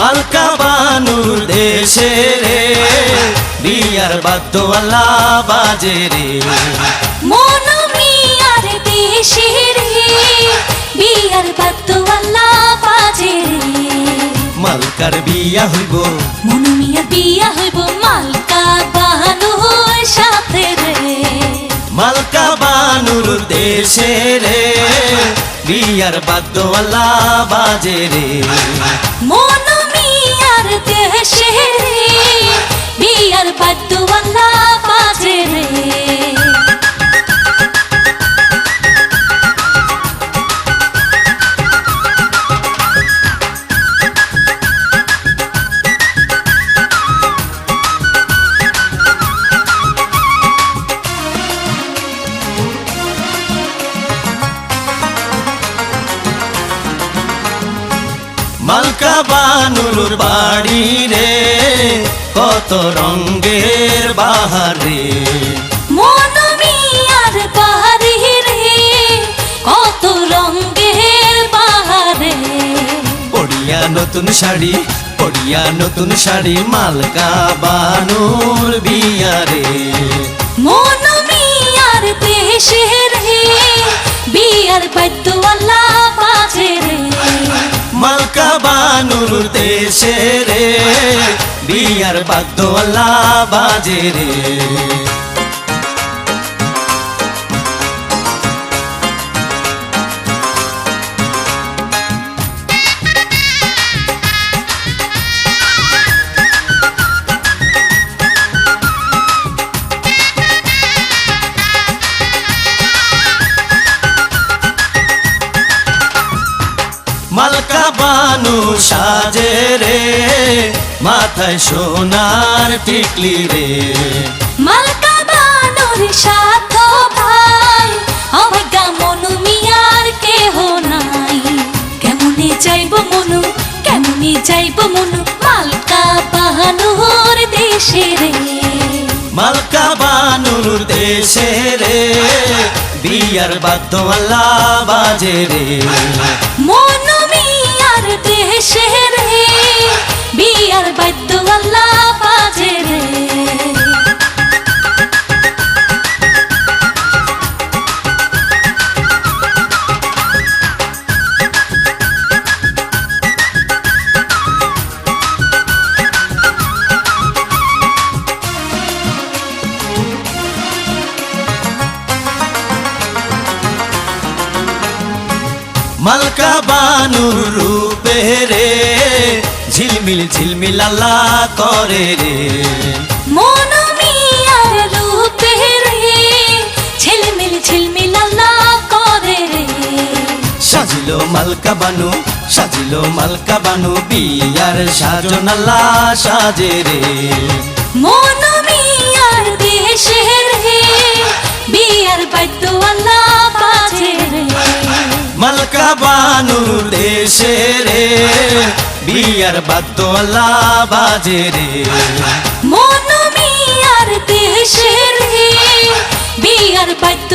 মালকা বানুর দেশে রে বিয়ার বাদ্যওয়ালা বাজে রে মনু মিয়ার দেশে রে বিয়ার বাদ্যওয়ালা বাজে রে মালকার বিয়া হইব মনু মিয়ার বিয়া হইব মালকা বানুর সাথে রে মালকা বানুর দেশে রে বিয়ার বাদ্যওয়ালা বাজে রে মনু মিয়ার দেশে রে বিয়ার বাদ্যওয়ালা বাজে রে মালকা বানুর বাড়ি রে কত রঙের বাহারে মনু মিয়ার বাড়ি রে কত রঙের বাহারে পড়িয়া নতুন শাড়ি মালকা বানুর বিয়া রে মনু মিয়ার দেশে রে বিয়ার বাদ্যওয়ালা বাজে রে মালকা বানুর দেশে রে বিয়ার বাদ্যওয়ালা বাজে রে মালকা বানু সাজে রে মাথায় সোনার টিকলি রে মালকা বানুর সাথ ভাই অবজ্ঞা মনু মিয়ার কেহ নাই কেমনে যাইব মনু মালকা বানুর দেশে রে মালকা বানুর দেশে রে বিয়ার বাদ্যওয়ালা বাজে রে মনু মিয়ার দেশে রে বিয়ার বাদ্যওয়ালা বাজে রে মালকা বানুর রূপে রে ঝিলমিল আল্লাহ করে রে মনু মিয়ার রূপে রে ঝিলমিল আল্লাহ করে রে সাজিলো মালকা বানু বিয়ার সাজন আল্লাহ সাজে রে মনু মিয়ার দেশে রে বিয়ার বাদ্যওয়ালা বাজে রে মালকা বানুর দেশে রে বিয়ার বাদ্যওয়ালা বাজে রে মনু মিয়ার দেশে রে বিয়ার বাদ্য